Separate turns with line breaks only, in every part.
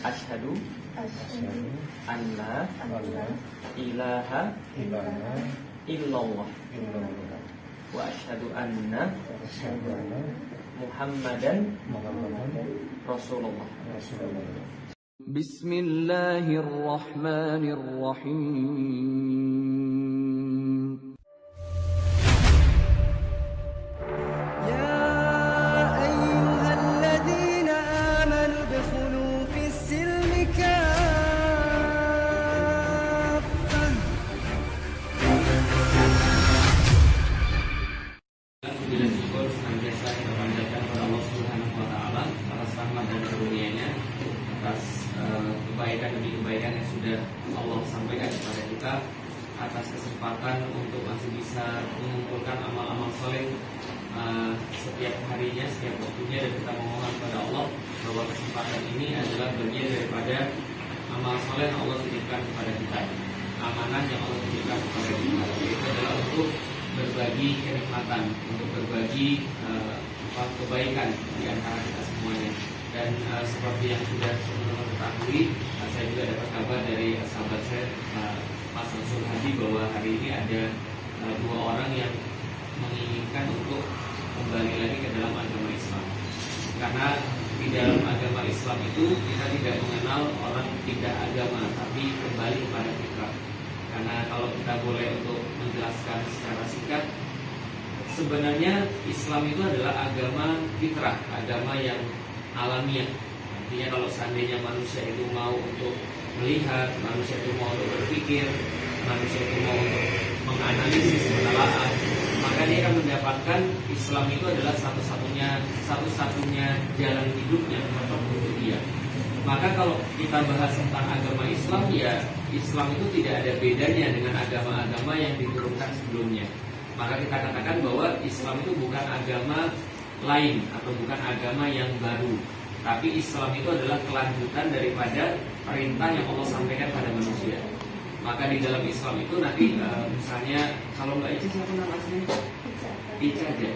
Asyhadu anna ilaha illallah wa asyhadu anna Muhammadan Rasulullah.
Bismillahirrahmanirrahim.
Kebaikan demi kebaikan yang sudah Allah sampaikan kepada kita, atas kesempatan untuk masih bisa mengumpulkan amal-amal soleh setiap harinya, setiap waktunya, dan kita memohon kepada Allah bahwa kesempatan ini adalah bagian daripada amal soleh yang Allah titipkan kepada kita, amanah yang Allah titipkan kepada kita. Itu adalah untuk berbagi kenikmatan, untuk berbagi kebaikan di antara kita semuanya. Dan seperti yang sudah teman-teman ketahui, saya juga dapat kabar dari sahabat saya, Mas Samsul Hadi, bahwa hari ini ada dua orang yang menginginkan untuk kembali lagi ke dalam agama Islam. Karena di dalam agama Islam itu kita tidak mengenal orang tidak agama, tapi kembali kepada fitrah. Karena kalau kita boleh untuk menjelaskan secara singkat, sebenarnya Islam itu adalah agama fitrah, agama yang alamiah. Artinya kalau seandainya manusia itu mau untuk melihat, manusia itu mau untuk berpikir, manusia itu mau untuk menganalisis, menelaah, maka dia akan mendapatkan Islam itu adalah satu-satunya jalan hidup yang cocok untuk dia. Maka kalau kita bahas tentang agama Islam, ya Islam itu tidak ada bedanya dengan agama-agama yang diturunkan sebelumnya. Maka kita katakan bahwa Islam itu bukan agama lain atau bukan agama yang baru, tapi Islam itu adalah kelanjutan daripada perintah yang Allah sampaikan pada manusia. Maka di dalam Islam itu nanti misalnya kalau Mbak Ica, siapa nama aslinya? Ica aja.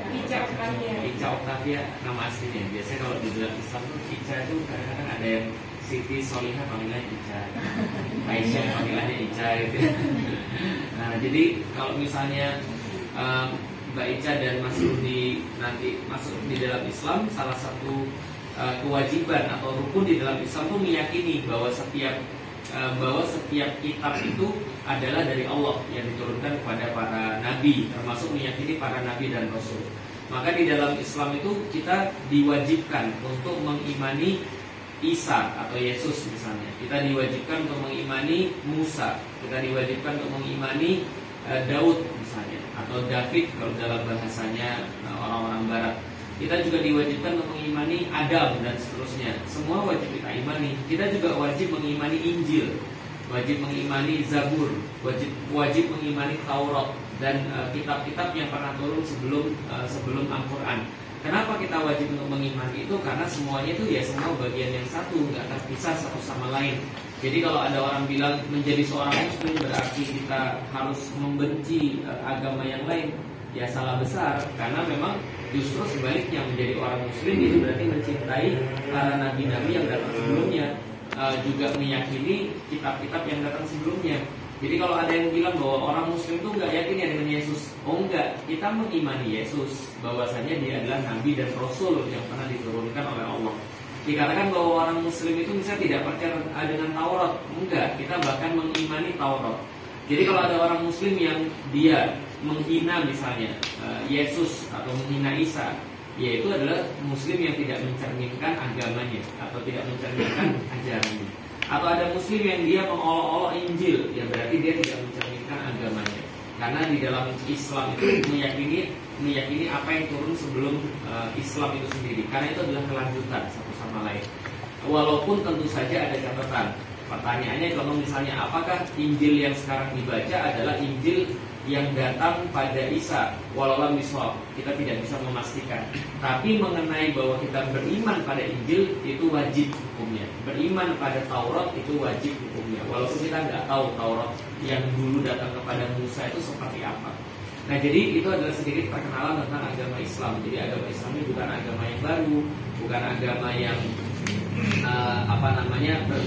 Ica Octavia nama aslinya. Biasanya kalau di dalam Islam itu Ica itu kadang-kadang ada yang Siti Solihah panggilannya Ica, Aisyah panggilannya Ica gitu. Nah, jadi kalau misalnya Mbak Ica dan Mas Rudi nanti masuk di dalam Islam, salah satu kewajiban atau rukun di dalam Islam itu meyakini bahwa setiap kitab itu adalah dari Allah yang diturunkan kepada para nabi, termasuk meyakini para nabi dan rasul. Maka di dalam Islam itu kita diwajibkan untuk mengimani Isa atau Yesus misalnya. Kita diwajibkan untuk mengimani Musa, kita diwajibkan untuk mengimani Daud misalnya, atau David kalau dalam bahasanya orang-orang barat. Kita juga diwajibkan untuk mengimani Adam dan seterusnya. Semua wajib kita imani. Kita juga wajib mengimani Injil, wajib mengimani Zabur, wajib mengimani Taurat dan kitab-kitab yang pernah turun sebelum Al-Quran. Kenapa kita wajib untuk mengimani itu? Karena semuanya itu ya semua bagian yang satu, nggak terpisah satu sama lain. Jadi kalau ada orang bilang menjadi seorang muslim berarti kita harus membenci agama yang lain, ya salah besar. Karena memang justru sebaliknya, menjadi orang muslim itu berarti mencintai para nabi-nabi yang datang sebelumnya, juga meyakini kitab-kitab yang datang sebelumnya. Jadi kalau ada yang bilang bahwa orang muslim itu nggak yakin ya dengan Yesus, oh enggak, kita mengimani Yesus bahwasanya dia adalah nabi dan rasul yang pernah diturunkan oleh Allah. Dikatakan bahwa orang muslim itu misalnya tidak percaya dengan Taurat, enggak, kita bahkan mengimani Taurat. Jadi kalau ada orang muslim yang dia menghina misalnya Yesus atau menghina Isa, yaitu adalah muslim yang tidak mencerminkan agamanya atau tidak mencerminkan ajarannya. Atau ada muslim yang dia mengolok-olok Injil, ya berarti dia tidak mencerminkan agamanya. Karena di dalam Islam itu meyakini apa yang turun sebelum Islam itu sendiri. Karena itu adalah kelanjutan satu sama lain. Walaupun tentu saja ada catatan. Pertanyaannya kalau misalnya apakah Injil yang sekarang dibaca adalah Injil yang datang pada Isa, walau misal kita tidak bisa memastikan. Tapi mengenai bahwa kita beriman pada Injil itu wajib hukumnya. Beriman pada Taurat itu wajib hukumnya. Walaupun kita nggak tahu Taurat yang dulu datang kepada Musa itu seperti apa. Nah, jadi itu adalah sedikit perkenalan tentang agama Islam. Jadi agama Islam ini bukan agama yang baru, bukan agama yang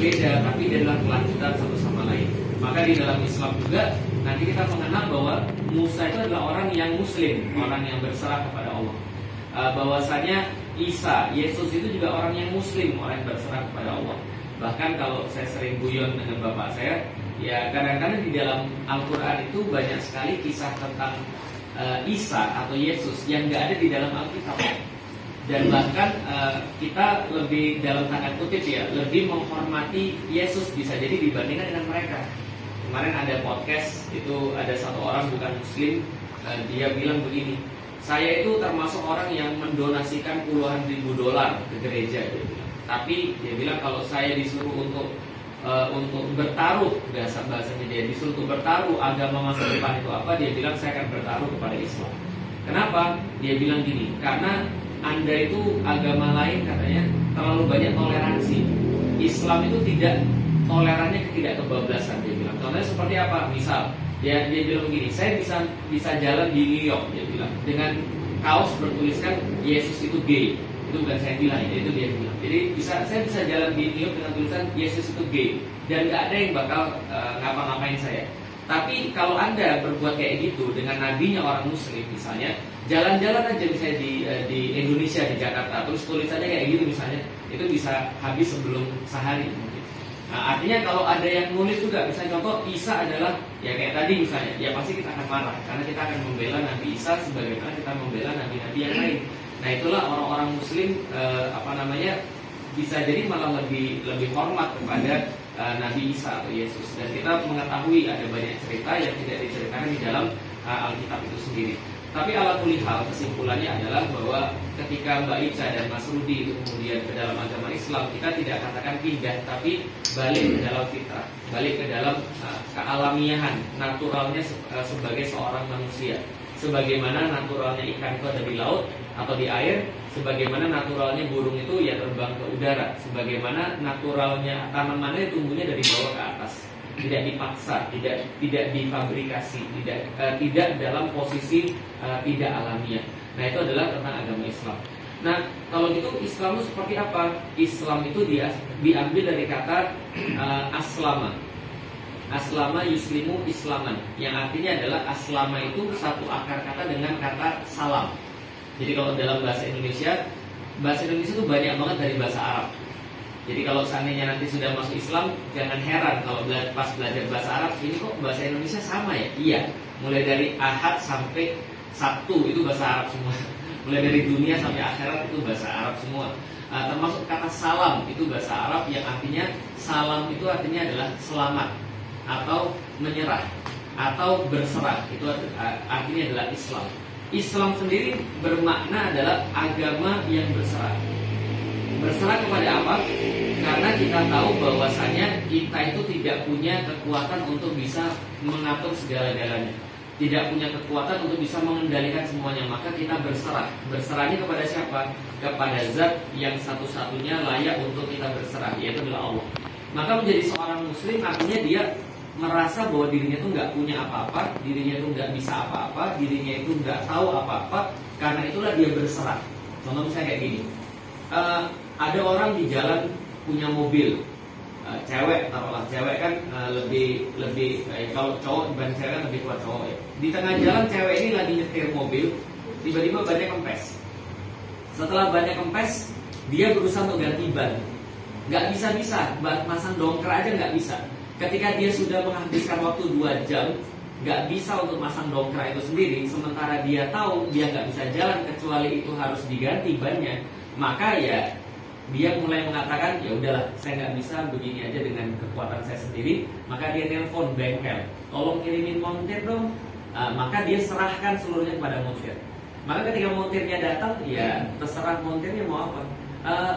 berbeda, tapi dia adalah kelanjutan satu sama lain. Maka di dalam Islam juga nanti kita mengenal bahwa Musa itu adalah orang yang Muslim, orang yang berserah kepada Allah. Bahwasanya Isa, Yesus itu juga orang yang Muslim, orang yang berserah kepada Allah. Bahkan kalau saya sering guyon dengan bapak saya, ya kadang-kadang di dalam Al-Quran itu banyak sekali kisah tentang Isa atau Yesus yang nggak ada di dalam Alkitab. Dan bahkan kita lebih dalam tanda kutip ya, lebih menghormati Yesus bisa jadi dibandingkan dengan mereka. Kemarin ada podcast, itu ada satu orang bukan Muslim, dia bilang begini, saya itu termasuk orang yang mendonasikan puluhan ribu dolar ke gereja, dia bilang. Tapi dia bilang kalau saya disuruh untuk bertaruh, bahasanya dia disuruh untuk bertaruh agama masa depan itu apa, dia bilang saya akan bertaruh kepada Islam. Kenapa? Dia bilang gini, karena Anda itu agama lain katanya terlalu banyak toleransi. Islam itu tidak tolerannya kebablasan, dia bilang. Contohnya seperti apa? Misal dia bilang gini, saya bisa jalan di New York, dia bilang, dengan kaos bertuliskan Yesus itu gay. Itu bukan saya bilang, itu dia bilang. Jadi saya bisa jalan di New York dengan tulisan Yesus itu gay, dan gak ada yang bakal ngapa-ngapain saya. Tapi kalau Anda berbuat kayak gitu dengan nabinya orang Muslim misalnya, jalan-jalan aja misalnya di Indonesia, di Jakarta, terus tulisannya kayak gitu misalnya, itu bisa habis sebelum sehari mungkin. Nah, artinya kalau ada yang nulis juga, misalnya contoh Isa adalah ya kayak tadi misalnya, ya pasti kita akan marah karena kita akan membela Nabi Isa sebagaimana kita membela nabi-nabi yang lain. Nah itulah orang-orang Muslim bisa jadi malah lebih hormat kepada Nabi Isa atau Yesus. Dan kita mengetahui ada banyak cerita yang tidak diceritakan di dalam Alkitab itu sendiri. Tapi ala kulli hal, kesimpulannya adalah bahwa ketika Mbak Ica dan Mas Rudi itu kemudian ke dalam agama Islam, kita tidak katakan pindah, tapi balik ke dalam fitrah, balik ke dalam kealamiahan, naturalnya sebagai seorang manusia. Sebagaimana naturalnya ikan itu ada di laut atau di air, sebagaimana naturalnya burung itu ya terbang ke udara, sebagaimana naturalnya tanamannya tumbuhnya dari bawah ke atas, tidak dipaksa, tidak difabrikasi, tidak dalam posisi tidak alamiah. Nah itu adalah tentang agama Islam. Nah kalau gitu Islam itu seperti apa? Islam itu dia diambil dari kata aslama. Aslama yuslimu islaman, yang artinya adalah aslama itu satu akar kata dengan kata salam. Jadi kalau dalam bahasa Indonesia itu banyak banget dari bahasa Arab. Jadi kalau seandainya nanti sudah masuk Islam, jangan heran kalau pas belajar bahasa Arab, ini kok bahasa Indonesia sama ya? Iya, mulai dari Ahad sampai Sabtu itu bahasa Arab semua. Mulai dari dunia sampai akhirat itu bahasa Arab semua. Termasuk kata salam itu bahasa Arab yang artinya salam itu artinya adalah selamat atau menyerah atau berserah, itu artinya adalah Islam. Islam sendiri bermakna adalah agama yang berserah. Berserah kepada apa? Karena kita tahu bahwasanya kita itu tidak punya kekuatan untuk bisa mengatur segala-galanya, tidak punya kekuatan untuk bisa mengendalikan semuanya, maka kita berserah. Berserahnya kepada siapa? Kepada zat yang satu-satunya layak untuk kita berserah, yaitu adalah Allah. Maka menjadi seorang muslim artinya dia merasa bahwa dirinya itu nggak punya apa-apa, dirinya itu nggak bisa apa-apa, dirinya itu nggak tahu apa-apa. Karena itulah dia berserah. Contoh misalnya kayak gini, ada orang di jalan punya mobil, cewek, taruhlah cewek kan lebih kalau cowok dibanding cewek kan lebih kuat cowok ya. Di tengah jalan cewek ini lagi nyetir mobil, tiba-tiba bannya kempes. Setelah bannya kempes, dia berusaha untuk ganti ban, nggak bisa, masang dongkrak aja nggak bisa. Ketika dia sudah menghabiskan waktu 2 jam, nggak bisa untuk masang dongkrak itu sendiri, sementara dia tahu dia nggak bisa jalan kecuali itu harus diganti bannya, maka ya dia mulai mengatakan ya udahlah, saya nggak bisa begini aja dengan kekuatan saya sendiri. Maka dia telepon bengkel, tolong kirimin montir dong. Maka dia serahkan seluruhnya kepada montir. Maka ketika montirnya datang, ya terserah montirnya mau apa.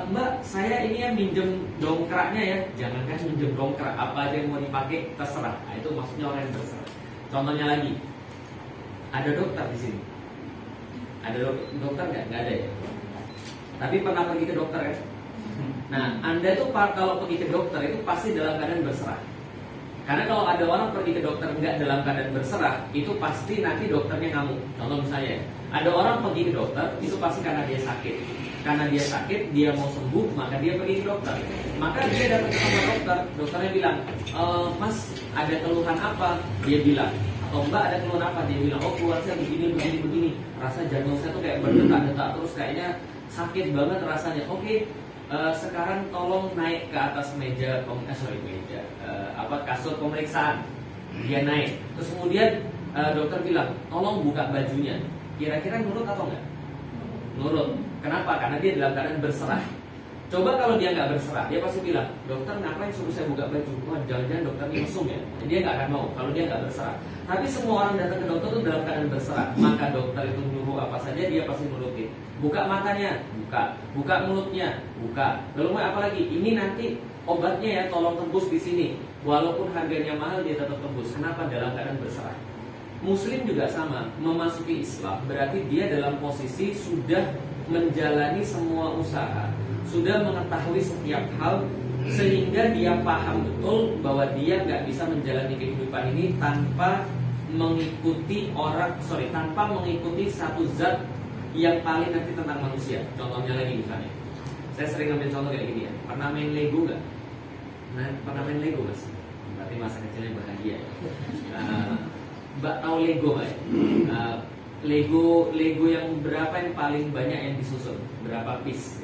Mbak, saya ini ya minjem dongkraknya ya. Jangankan minjem dongkrak, apa aja yang mau dipakai terserah. Nah, itu maksudnya orang yang berserah. Contohnya lagi, ada dokter di sini. Ada dokter nggak ada ya. Tapi pernah pergi ke dokter ya. Nah, Anda tuh kalau pergi ke dokter itu pasti dalam keadaan berserah. Karena kalau ada orang pergi ke dokter nggak dalam keadaan berserah, itu pasti nanti dokternya ngamuk. Contoh misalnya, ada orang pergi ke dokter itu pasti karena dia sakit. karena dia sakit, dia mau sembuh, maka dia pergi ke dokter. Maka dia datang ke tempat dokter, dokternya bilang, Mas ada keluhan apa? Dia bilang, atau Mbak ada keluhan apa? Dia bilang, oh keluhan saya begini, rasa jantung saya tuh kayak berdetak-detak terus, kayaknya sakit banget rasanya. Oke, sekarang tolong naik ke atas kasur pemeriksaan. Dia naik, terus kemudian dokter bilang, tolong buka bajunya. Kira-kira nurut atau enggak? Nurut. Kenapa? Karena dia dalam keadaan berserah. Coba kalau dia nggak berserah, dia pasti bilang, dokter ngapain suruh saya buka baju? Wah, jangan-jangan dokter ini mesum ya. Dia nggak akan mau kalau dia nggak berserah. Tapi semua orang datang ke dokter itu dalam keadaan berserah. Maka dokter itu nyuruh apa saja dia pasti nurutin. Buka matanya, buka. Buka mulutnya, buka. Lalu mau apa lagi? Ini nanti obatnya ya, tolong tembus di sini. Walaupun harganya mahal dia tetap tembus. Kenapa? Dalam keadaan berserah. Muslim juga sama, memasuki Islam berarti dia dalam posisi sudah menjalani semua usaha, sudah mengetahui setiap hal, sehingga dia paham betul bahwa dia nggak bisa menjalani kehidupan ini tanpa mengikuti tanpa mengikuti satu zat yang paling nanti tentang manusia. Contohnya lagi misalnya, saya sering ambil contoh kayak gini ya. Pernah main Lego nggak? Nah, pernah main Lego mas? Berarti masa kecilnya bahagia ya. Mbak tahu Lego nggak ya? Lego yang berapa yang paling banyak yang disusun? Berapa piece?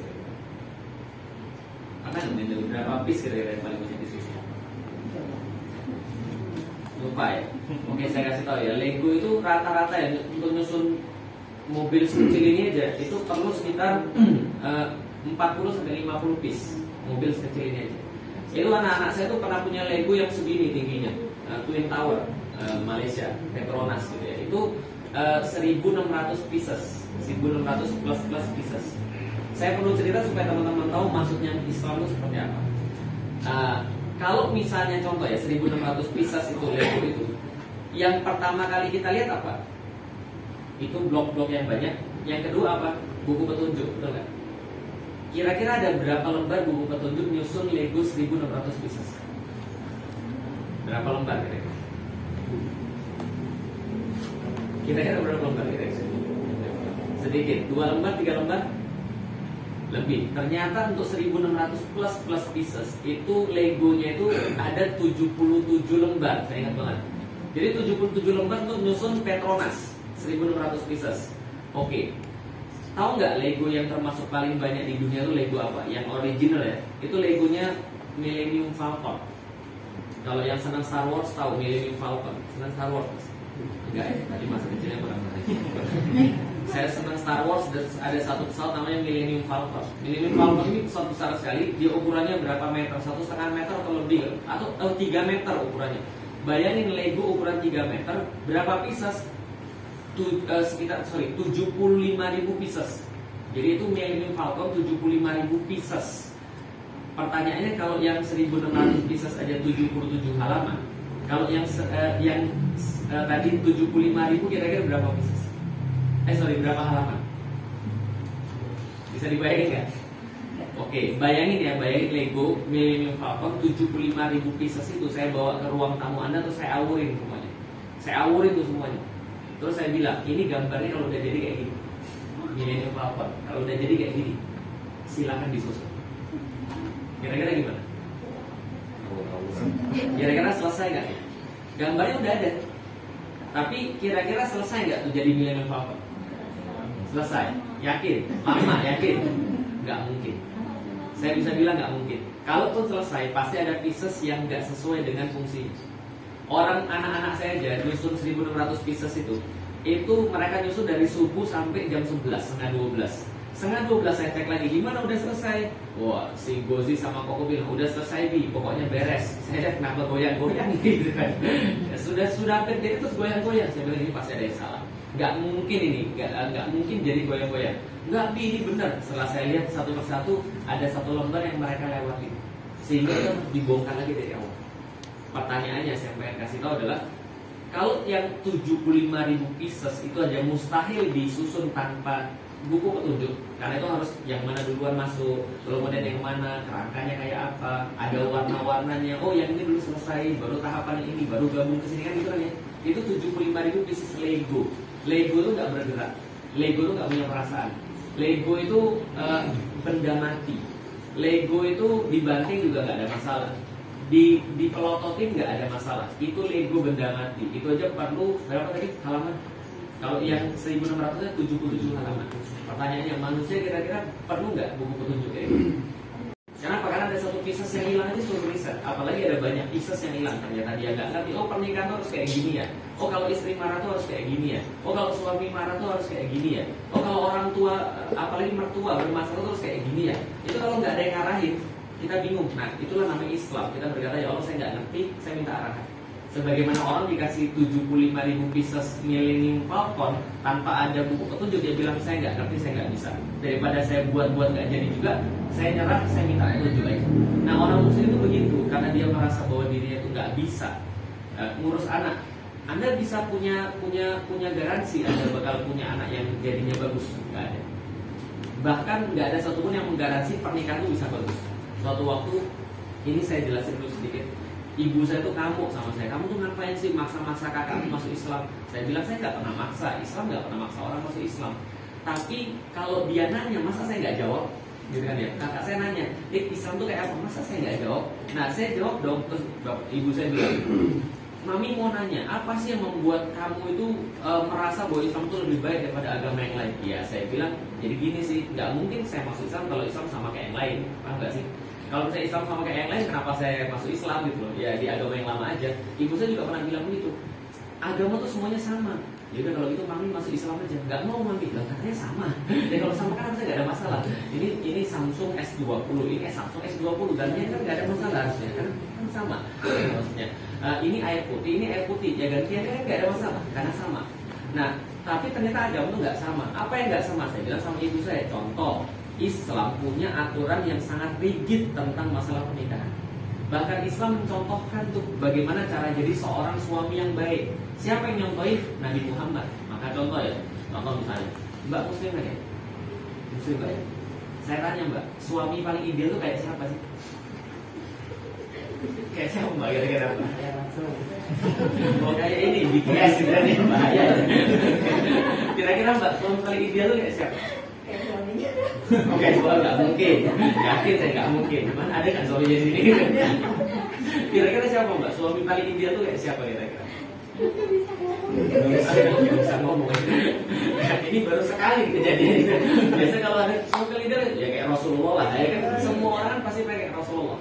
Apa namanya? Berapa piece kira-kira yang paling banyak disusun? Lupa ya? Oke, saya kasih tahu ya. Lego itu rata-rata ya untuk nyusun mobil sekecil ini aja itu perlu sekitar 40-50 piece mobil sekecil ini aja. Itu anak-anak saya tuh pernah punya Lego yang segini tingginya, Twin Tower, Malaysia, Petronas gitu ya. Itu 1.600 pieces, 1.600 plus pieces. Saya perlu cerita supaya teman-teman tahu maksudnya Islam itu seperti apa. Kalau misalnya contoh ya 1.600 pieces itu Lego itu, yang pertama kali kita lihat apa? Itu blok-blok yang banyak. Yang kedua apa? Buku petunjuk, betul nggak? Kira-kira ada berapa lembar buku petunjuk nyusun Lego 1.600 pieces? Berapa lembar kira-kira? Kira-kira berapa lembar kira-kira? Sedikit, 2 lembar, 3 lembar? Lebih. Ternyata untuk 1.600 plus pieces itu Legonya itu ada 77 lembar. Saya ingat banget. Jadi 77 lembar untuk nyusun Petronas 1.600 pieces. Oke. Tahu nggak Lego yang termasuk paling banyak di dunia itu Lego apa? Yang original ya. Itu Legonya Millennium Falcon. Kalau yang senang Star Wars tahu Millennium Falcon. Senang Star Wars? Enggak ya, tadi masa kecilnya kurang menarik. Saya senang Star Wars dan ada satu pesawat namanya Millennium Falcon. Millennium Falcon ini pesawat besar sekali. Dia ukurannya berapa meter? 1,5 meter atau lebih? Atau 3 meter ukurannya. Bayangin Lego ukuran 3 meter, berapa pieces? Sekitar 75.000 pieces. Jadi itu Millennium Falcon 75.000 pieces. Pertanyaannya kalau yang 1.600 pieces aja 77 halaman, kalau yang tadi 75.000 kira-kira berapa pieces? Berapa halaman? Bisa dibayangin nggak? Oke, bayangin Lego Millennium Falcon 75.000 pieces itu saya bawa ke ruang tamu Anda terus saya awurin semuanya. Saya awurin tuh semuanya. Terus saya bilang, ini gambarnya kalau udah jadi kayak gini. Millennium Falcon, kalau udah jadi kayak gini, silakan disusun. Kira-kira gimana? Kira-kira selesai nggak? Gambarnya udah ada. Tapi kira-kira selesai nggak tuh jadi Millennium Falcon? Selesai? Yakin? Lama? Yakin? Nggak mungkin. Saya bisa bilang nggak mungkin. Kalaupun selesai, pasti ada pieces yang nggak sesuai dengan fungsinya. Orang anak-anak saya aja nyusun 1.600 pieces itu mereka nyusun dari subuh sampai jam 11, setengah 12. Setengah 12 saya cek lagi, gimana udah selesai? Wah, si Gozi sama Koko bilang udah selesai Bi, pokoknya beres. Saya kenapa goyang-goyang gitu kan? Ya, sudah hampir jadi terus goyang-goyang. Saya bilang ini pasti ada yang salah. Nggak mungkin ini, nggak mungkin jadi goyang-goyang. Nggak Bi, ini benar. Setelah saya lihat satu persatu ada satu lembar yang mereka lewati, sehingga itu dibongkar lagi dari awal. Pertanyaannya saya pengen kasih tahu adalah kalau yang 75.000 pieces itu aja mustahil disusun tanpa buku petunjuk, karena itu harus yang mana duluan masuk, kemudian yang mana, kerangkanya kayak apa, ada warna-warnanya. Oh yang ini dulu selesai, baru tahapan ini, baru gabung ke sini kan gitu kan ya. Itu 75.000 pieces Lego. Lego itu nggak bergerak, Lego itu nggak punya perasaan. Lego itu benda mati. Lego itu dibanting juga nggak ada masalah. Dipelototin nggak ada masalah. Itu Lego benda mati. Itu aja perlu berapa tadi halaman? Kalau yang 1600 77 halaman. Pertanyaannya, manusia kira-kira perlu nggak buku petunjuk kayak gitu? Kenapa? Karena ada satu pieces yang hilang aja suruh riset. Apalagi ada banyak pieces yang hilang. Ternyata dia nggak ngerti. Oh, pernikahan tuh harus kayak gini ya. Oh, kalau istri marah tuh harus kayak gini ya. Oh, kalau suami marah tuh harus kayak gini ya. Oh, kalau orang tua, apalagi mertua bermasalah tuh harus kayak gini ya. Itu kalau nggak ada yang ngarahin, kita bingung. Nah, itulah namanya Islam. Kita berkata, ya Allah, saya nggak ngerti, saya minta arahan. Sebagaimana orang dikasih 75.000 pieces Millennium Falcon tanpa ada buku petunjuk, dia bilang saya nggak ngerti, saya nggak bisa. Daripada saya buat-buat nggak jadi juga, saya nyerah, saya minta petunjuk aja. Nah, orang Muslim itu begitu karena dia merasa bahwa dirinya itu nggak bisa ngurus anak. Anda bisa punya garansi Anda bakal punya anak yang jadinya bagus, nggak ada. Bahkan nggak ada satupun yang menggaransi pernikahan itu bisa bagus. Suatu waktu ini saya jelasin dulu sedikit. Ibu saya tuh ngamuk sama saya. Kamu tuh ngapain sih maksa-maksa kakak masuk Islam? Saya bilang saya nggak pernah maksa. Islam nggak pernah maksa orang masuk Islam. Tapi kalau dia nanya, masa saya nggak jawab? Gitu kan ya. Kakak saya nanya, Islam tuh kayak apa? Masa saya nggak jawab? Nah, saya jawab dong. Terus ibu saya bilang, Mami mau nanya, apa sih yang membuat kamu itu merasa bahwa Islam itu lebih baik daripada agama yang lain? Ya, saya bilang, jadi gini sih, nggak mungkin saya masuk Islam kalau Islam sama kayak yang lain, paham nggak sih? Kalau saya Islam sama kayak yang lain, kenapa saya masuk Islam gitu loh? Ya di agama yang lama aja. Ibu saya juga pernah bilang begitu. Agama tuh semuanya sama. Ya udah kalau gitu Mami masuk Islam aja. Nggak mau Mami, lah katanya sama. Dan kalau sama kan harusnya nggak ada masalah. Ini Samsung S20, ini Samsung S20, dan ini kan nggak ada masalah harusnya kan sama. Maksudnya ini air putih, ya gantiannya kan nggak ada masalah karena sama. Nah, tapi ternyata agama tuh nggak sama. Apa yang nggak sama? Saya bilang sama ibu saya. Contoh, Islam punya aturan yang sangat rigid tentang masalah pernikahan. Bahkan Islam mencontohkan tuh bagaimana cara jadi seorang suami yang baik. Siapa yang nyontohin? Nabi Muhammad. Maka contoh ya, contoh misalnya, Mbak Muslim kan ya? Muslim Mbak ya? Saya tanya Mbak, suami paling ideal tuh kayak siapa sih? Kayak siapa Mbak? Kira-kira Mbak? Oh kayak ini, BTS gitu kan ya Mbak? Kira-kira Mbak, suami paling ideal tuh kayak siapa? Oke, soal nggak mungkin. Yakin saya nggak mungkin. Cuman ada kan suaminya sini. Kira-kira siapa Mbak? Suami paling ideal tuh kayak siapa kira-kira? Bisa ngomong. Ini baru sekali kejadian. Biasa kalau ada suami paling ideal ya kayak Rasulullah lah. Ya kan semua orang pasti pengen Rasulullah.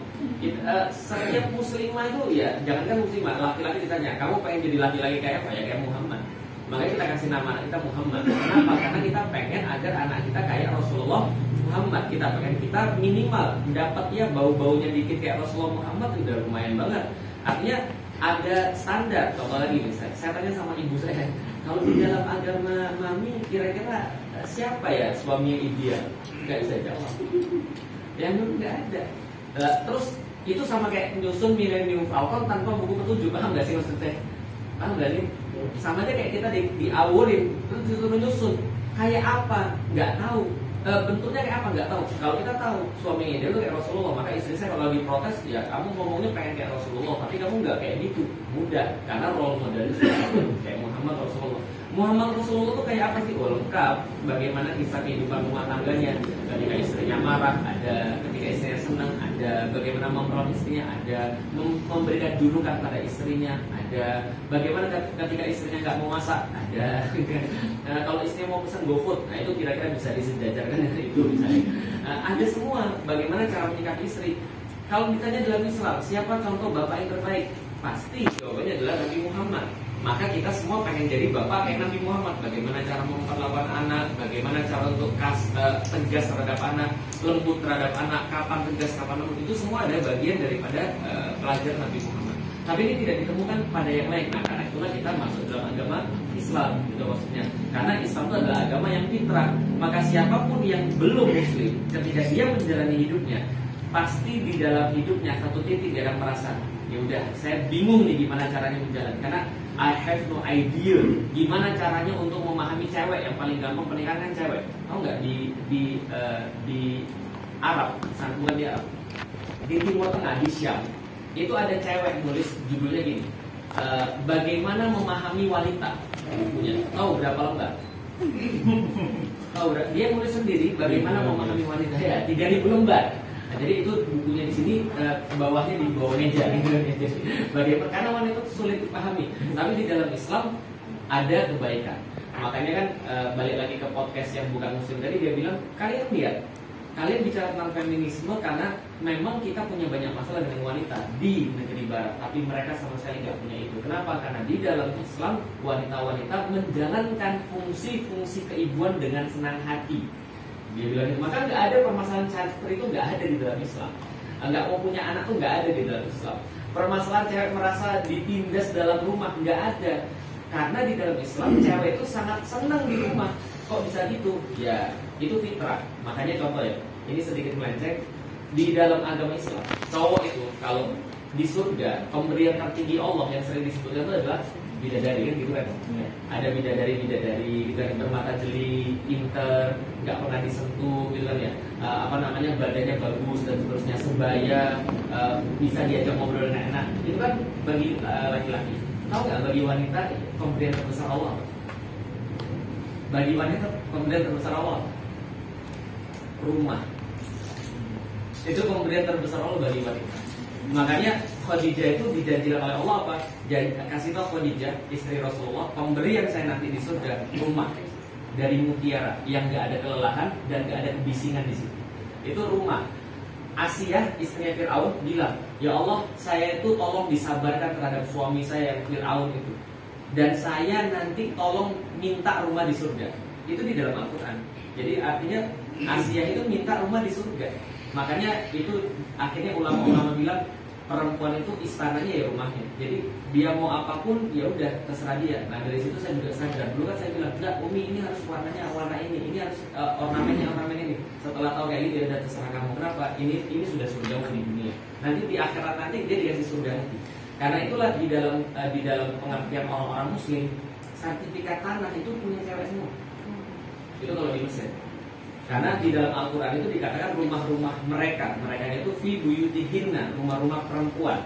Setiap muslimah itu ya, jangankan muslimah, laki-laki ditanya, kamu pengen jadi laki-laki kayak apa? Ya kayak Muhammad. Makanya kita kasih nama anak kita Muhammad. Kenapa? Karena kita pengen agar anak kita kayak Rasulullah Muhammad. Kita pengen kita minimal dapat ya bau-baunya dikit kayak Rasulullah Muhammad, udah lumayan banget. Artinya ada standar. Contoh lagi misalnya, saya tanya sama ibu saya, kalau di dalam agama Mami kira-kira siapa ya suami yang ideal? Nggak bisa jawab. Yang nggak ada. Terus itu sama kayak nyusun Millennium Falcon tanpa buku petunjuk. Paham nggak sih maksudnya? Paham nggak nih? Sama aja kayak kita diawurin terus disuruh nyusun kayak apa nggak tahu, bentuknya kayak apa nggak tahu. Kalau kita tahu suaminya dia tuh kayak Rasulullah, maka istri saya kalau lagi protes, ya kamu ngomongnya pengen kayak Rasulullah tapi kamu nggak kayak gitu, mudah karena role modelnya kayak Muhammad Rasulullah tuh kayak apa sih? Oh lengkap, bagaimana kisah kehidupan rumah tangganya, ketika istrinya marah ada, ketika istrinya senang ada, bagaimana memperawat istrinya ada, memberikan julukan pada istrinya ada, bagaimana ketika istrinya nggak mau masak ada. Nah, kalau istrinya mau pesan GoFood, nah itu kira-kira bisa disejajarkan dengan itu misalnya. Ada semua, bagaimana cara menyikapi istri. Kalau ditanya dalam Islam, siapa contoh bapak yang terbaik? Pasti jawabannya adalah Nabi Muhammad. Maka kita semua pengen jadi bapak kayak Nabi Muhammad. Bagaimana cara memperlakukan anak, bagaimana cara untuk tegas terhadap anak, lembut terhadap anak, kapan tegas, kapan lembut, itu semua ada bagian daripada pelajaran Nabi Muhammad. Tapi ini tidak ditemukan pada yang lain. Nah, karena itulah kita masuk dalam agama Islam, gitu maksudnya. Karena Islam itu adalah agama yang fitrah. Maka siapapun yang belum Muslim, ketika dia menjalani hidupnya, pasti di dalam hidupnya satu titik dia akan merasa, ya udah, saya bingung nih gimana caranya menjalani. Karena I have no idea gimana caranya untuk memahami cewek. Yang paling gampang pernikahan kan cewek. Tahu nggak di Arab, bukan di Arab, di Timur Tengah, di Syam, itu ada cewek nulis judulnya gini, bagaimana memahami wanita. Bukunya tahu berapa lembar? dia nulis sendiri bagaimana memahami wanita ya 3000 lembar. Nah, jadi itu bukunya di sini bawahnya di bawah meja gitu. Jadi bagaimana karena wanita itu sulit dipahami, tapi di dalam Islam ada kebaikan. Makanya kan balik lagi ke podcast yang bukan muslim tadi, dia bilang kalian lihat, kalian bicara tentang feminisme karena memang kita punya banyak masalah dengan wanita di negeri barat, tapi mereka sama sekali nggak punya itu. Kenapa? Karena di dalam Islam wanita-wanita menjalankan fungsi-fungsi keibuan dengan senang hati. Dia bilang, maka nggak ada permasalahan caper itu nggak ada di dalam Islam. Nggak mau punya anak tuh nggak ada di dalam Islam. Permasalahan cewek merasa ditindas dalam rumah nggak ada. Karena di dalam Islam cewek itu sangat senang di rumah. Kok bisa gitu? Ya itu fitrah. Makanya contoh ya, ini sedikit melenceng. Di dalam agama Islam, cowok itu kalau di surga pemberian tertinggi Allah yang sering disebutkan itu adalah bidadari kan gitu kan? Ada bidadari gitu kan, bermata jeli, pinter, nggak pernah disentuh gitu kan ya, badannya bagus dan seterusnya, sebaya, bisa diajak ngobrol enak-enak. Itu kan bagi laki-laki. Tahu nggak bagi wanita pemberian terbesar Allah? Bagi wanita pemberian terbesar Allah rumah. Itu pemberian terbesar Allah bagi wanita. Makanya Khadijah itu dijanjikan oleh Allah apa? Kasih tahu Khadijah, istri Rasulullah, pemberian saya nanti di surga rumah dari mutiara yang nggak ada kelelahan dan nggak ada kebisingan di situ. Itu rumah. Asiyah istrinya Fir'aun bilang, ya Allah, saya itu tolong disabarkan terhadap suami saya yang Fir'aun itu, dan saya nanti tolong minta rumah di surga. Itu di dalam Al-Quran. Jadi artinya Asiyah itu minta rumah di surga. Makanya itu akhirnya ulama-ulama bilang perempuan itu istananya ya rumahnya. Jadi dia mau apapun ya udah terserah dia. Nah dari situ saya juga sadar. Dulu kan saya bilang enggak, Umi ini harus warnanya warna ini harus ornamen ini. Setelah tahu kayak gitu ya udah terserah kamu. Kenapa? Ini sudah surga di dunia. Nanti di akhirat nanti dia dikasih surga nanti. Karena itulah di dalam pengertian orang-orang Muslim, sertifikat tanah itu punya cewek semua. Itu kalau di Mesir. Karena di dalam Al-Quran itu dikatakan rumah-rumah mereka itu fi buyutihinna, rumah-rumah perempuan.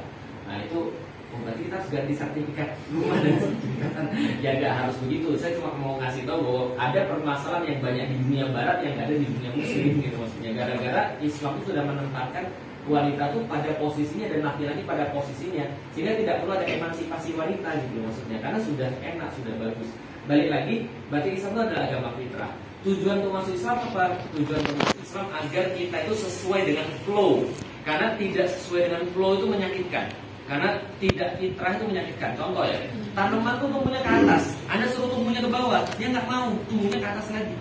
Nah itu berarti kita harus ganti sertifikat rumah dan sertifikat tanah. Ya nggak harus begitu. Saya cuma mau ngasih tahu bahwa ada permasalahan yang banyak di dunia barat yang nggak ada di dunia muslim gitu maksudnya. Gara-gara Islam itu sudah menempatkan wanita itu pada posisinya dan laki-laki pada posisinya, sehingga tidak perlu ada emansipasi wanita gitu maksudnya. Karena sudah enak, sudah bagus. Balik lagi, berarti Islam itu adalah agama fitrah. Tujuan untuk masuk Islam apa? Tujuan untuk masuk Islam agar kita itu sesuai dengan flow. Karena tidak sesuai dengan flow itu menyakitkan. Karena tidak fitrah itu menyakitkan. Contoh ya, tanaman tuh tumbuhnya ke atas, Anda suruh tumbuhnya ke bawah, dia nggak mau, tumbuhnya ke atas lagi.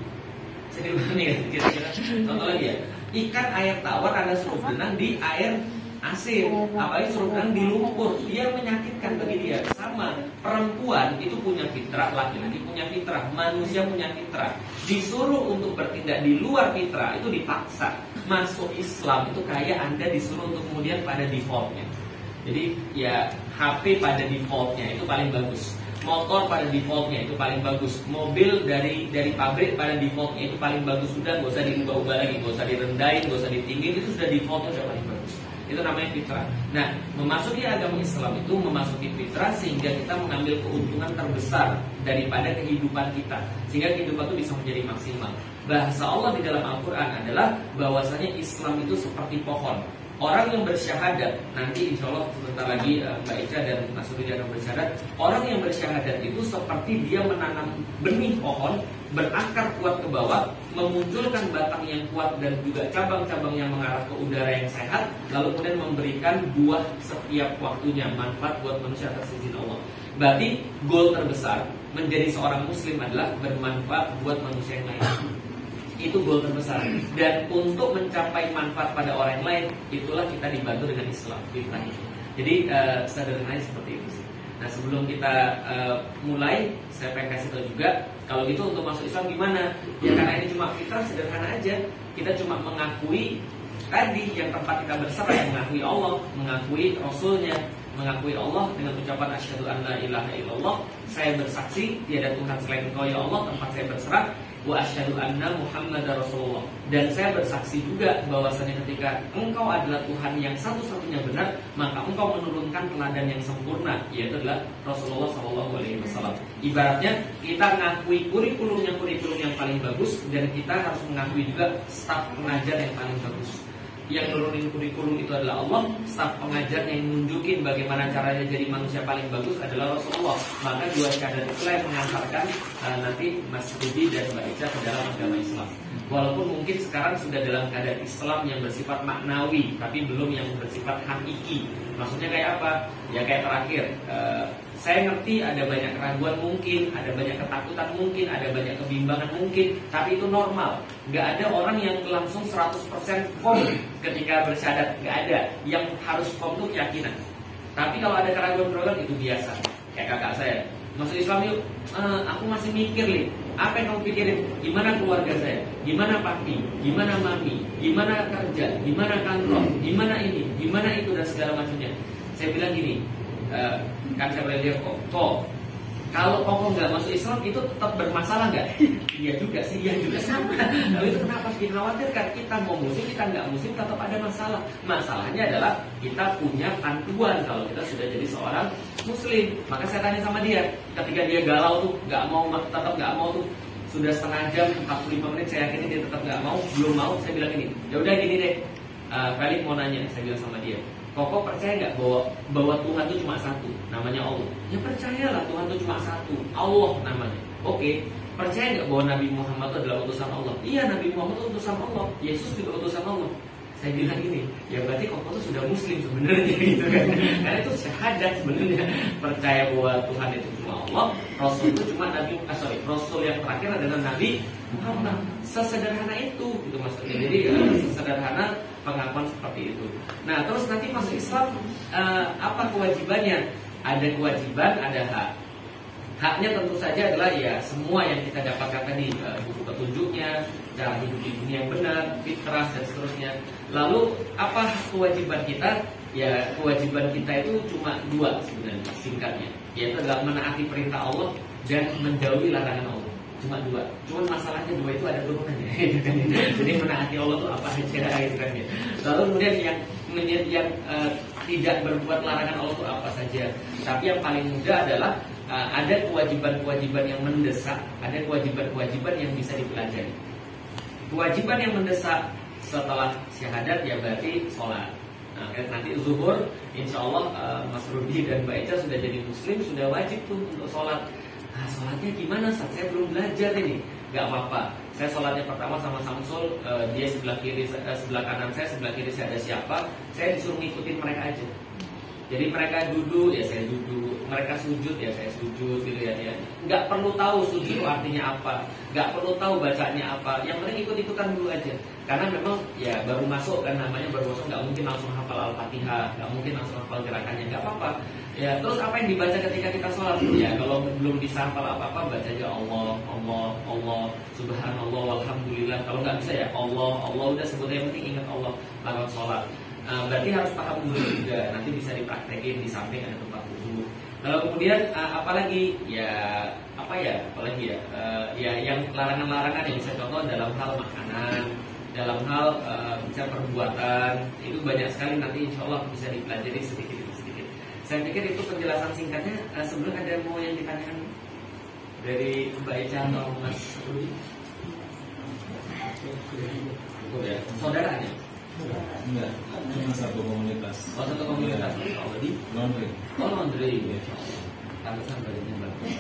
Saya nih kan, kira-kira. Contoh lagi ya, ikan air tawar Anda suruh berenang di air asin, apalagi suruh berenang di lumpur, dia menyakitkan bagi dia. Sama, perempuan itu punya fitrah, laki-laki punya fitrah, manusia punya fitrah. Disuruh untuk bertindak di luar fitrah itu dipaksa. Masuk Islam itu kayak Anda disuruh untuk kemudian pada defaultnya. Jadi ya HP pada defaultnya itu paling bagus, motor pada defaultnya itu paling bagus, mobil dari pabrik pada defaultnya itu paling bagus. Sudah nggak usah diubah-ubah lagi, nggak usah direndahin, nggak usah ditinggiin, itu sudah defaultnya sudah paling bagus. Itu namanya fitrah. Nah, memasuki agama Islam itu memasuki fitrah sehingga kita mengambil keuntungan terbesar daripada kehidupan kita, sehingga kehidupan itu bisa menjadi maksimal. Bahasa Allah di dalam Al-Quran adalah bahwasanya Islam itu seperti pohon. Orang yang bersyahadat, nanti insya Allah sebentar lagi Mbak Ica dan Mas Sudi akan bersyahadat. Orang yang bersyahadat itu seperti dia menanam benih pohon, berakar kuat ke bawah, memunculkan batang yang kuat dan juga cabang-cabang yang mengarah ke udara yang sehat, lalu kemudian memberikan buah setiap waktunya, manfaat buat manusia atas izin Allah. Berarti goal terbesar menjadi seorang muslim adalah bermanfaat buat manusia yang lain. Itu goal terbesar. Dan untuk mencapai manfaat pada orang lain, itulah kita dibantu dengan Islam, fitrah itu. Jadi sederhananya seperti itu sih. Nah sebelum kita mulai, saya pengen kasih tahu juga, kalau gitu untuk masuk Islam gimana? Ya karena ini cuma fitrah, sederhana aja. Kita cuma mengakui tadi yang tempat kita berserah, yang mengakui Allah, mengakui Rasulnya, mengakui Allah dengan ucapan asyhadu an la ilaha illallah, saya bersaksi tiada Tuhan selain Engkau ya Allah, tempat saya berserah. wa asyhadu anna Muhammadar Rasulullah. Dan saya bersaksi juga bahwasanya ketika engkau adalah Tuhan yang satu-satunya benar, maka engkau menurunkan teladan yang sempurna, yaitu adalah Rasulullah SAW. Ibaratnya kita mengakui kurikulum yang paling bagus, dan kita harus mengakui juga staf pengajar yang paling bagus. Yang nurunin kurikulum itu adalah Allah, staf pengajar yang nunjukin bagaimana caranya jadi manusia paling bagus adalah Rasulullah. Maka dua syahadat itulah yang mengantarkan nanti Mas Rudi dan Mbak Ica ke dalam agama Islam. Walaupun mungkin sekarang sudah dalam keadaan Islam yang bersifat maknawi, tapi belum yang bersifat hakiki. Maksudnya kayak apa? Ya kayak terakhir, saya ngerti ada banyak keraguan mungkin, ada banyak ketakutan mungkin, ada banyak kebimbangan mungkin, tapi itu normal. Gak ada orang yang langsung 100% firm ketika bersyahadat, gak ada. Yang harus firm itu keyakinan. Tapi kalau ada keraguan-keraguan itu biasa. Kayak kakak saya, masuk Islam yuk, aku masih mikir nih. Apa yang kamu pikirin? Gimana keluarga saya? Gimana papi? Gimana mami? Gimana kerja? Gimana kantor? Gimana ini? Gimana itu dan segala macamnya. Saya bilang gini, kan saya boleh lihat kok kalau kok nggak masuk Islam itu tetap bermasalah nggak? Iya juga sih, iya juga sama. Lalu itu kenapa sih dikhawatirkan? Kita mau muslim, kita nggak muslim tetap ada masalah. Masalahnya adalah kita punya panduan kalau kita sudah jadi seorang muslim. Maka saya tanya sama dia, ketika dia galau tuh, tetap nggak mau tuh, sudah setengah jam, 45 menit saya yakin dia tetap nggak mau, belum mau. Saya bilang gini, ya udah gini deh, Felix mau nanya, saya bilang sama dia, Koko percaya nggak bahwa Tuhan itu cuma satu, namanya Allah? Ya percayalah Tuhan itu cuma satu, Allah namanya. Oke, percaya nggak bahwa Nabi Muhammad itu adalah utusan Allah? Iya, Nabi Muhammad itu utusan Allah, Yesus juga utusan Allah. Saya bilang ini, ya berarti Koko itu sudah muslim sebenarnya gitu kan? Karena itu syahadat sebenarnya, percaya bahwa Tuhan itu cuma Allah, Rasul itu cuma Rasul yang terakhir adalah Nabi Muhammad. Sesederhana itu, gitu maksudnya. Jadi sesederhana pengakuan seperti itu. Nah, terus nanti masuk Islam apa kewajibannya? Ada kewajiban, ada hak. Haknya tentu saja adalah ya semua yang kita dapatkan tadi, buku petunjuknya, cara hidup di dunia yang benar, fitrah dan seterusnya. Lalu apa kewajiban kita? Ya kewajiban kita itu cuma dua sebenarnya singkatnya, yaitu adalah menaati perintah Allah dan menjauhi larangan Allah. Cuma dua. Cuman masalahnya dua itu ada turunannya. Jadi menaati Allah itu apa aja gitu kan ya. Lalu kemudian yang tidak berbuat larangan Allah itu apa saja. Tapi yang paling mudah adalah ada kewajiban-kewajiban yang mendesak, ada kewajiban-kewajiban yang bisa dipelajari. Kewajiban yang mendesak setelah syahadat ya berarti sholat. Nah, nanti zuhur, insya Allah Mas Rudi dan Mbak Ica sudah jadi muslim, sudah wajib tuh untuk sholat. Nah, sholatnya gimana? Saya belum belajar ini. Gak apa-apa. Saya sholatnya pertama sama Samsul, dia sebelah kiri, sebelah kanan saya, sebelah kiri saya ada siapa. Saya disuruh ngikutin mereka aja. Jadi mereka duduk, ya saya duduk. Mereka sujud, ya saya sujud gitu ya. Gak perlu tahu sujud itu artinya apa, gak perlu tahu bacanya apa. Yang penting ikut-ikutan dulu aja. Karena memang ya baru masuk kan, namanya baru masuk, gak mungkin langsung hafal Al-Fatihah, gak mungkin langsung hafal gerakannya, gak apa-apa. Ya terus apa yang dibaca ketika kita sholat? Ya kalau belum bisa hafal apa-apa, baca aja Allah, Allah, Allah, Subhanallah, Walhamdulillah. Kalau nggak bisa ya Allah, Allah udah sebutnya, yang penting ingat Allah lawan sholat. Berarti harus paham dulu juga. Nanti bisa dipraktekin di samping ada tempat wudhu. Lalu kemudian apalagi ya apalagi ya yang larangan-larangan yang bisa contoh dalam hal makanan, dalam hal bisa perbuatan, itu banyak sekali nanti insya Allah bisa dipelajari sedikit. Saya pikir itu penjelasan singkatnya. Sebelum ada mau yang ditanyakan dari Mbak Ica atau Mas Rudi? Ya, saudaranya?
Enggak, cuma satu komunitas.
Oh, satu komunitas. Oh, di
Laundry.
Oh, laundry. Pantesan badannya bagus.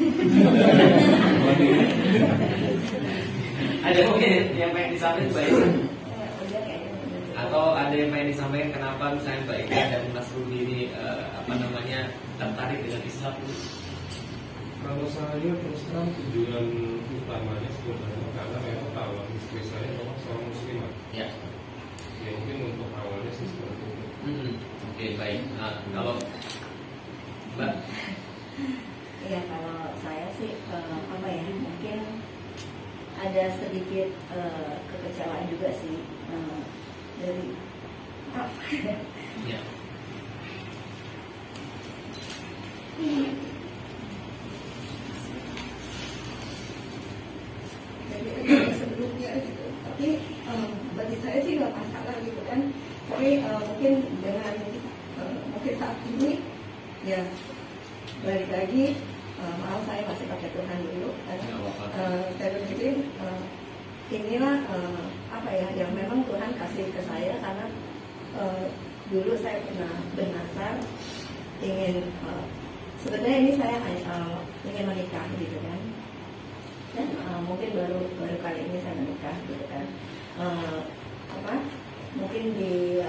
Ada mungkin yang pengen disampaikan Mbak Ica? Atau ada yang pengen disampaikan kenapa misalnya Mbak Ika dan Mas Rudi ini tertarik dengan Islam?
Kalau saya terus terang tujuan utamanya sebenarnya karena memang kalau istri saya memang seorang muslimah.
Ya.
Ya mungkin untuk awalnya sih seperti itu.
Oke, baik. Nah, kalau Mbak?
Iya, kalau saya sih mungkin ada sedikit kekecewaan juga sih dari
Ya.
Jadi mungkin dengan mungkin saat ini ya balik lagi, maaf saya masih pakai Tuhan dulu, saya berpikir inilah apa ya yang memang Tuhan kasih ke saya, karena dulu saya pernah bernasar ingin sebenarnya ini saya ingin menikah gitu kan, dan mungkin baru kali ini saya menikah gitu kan, mungkin di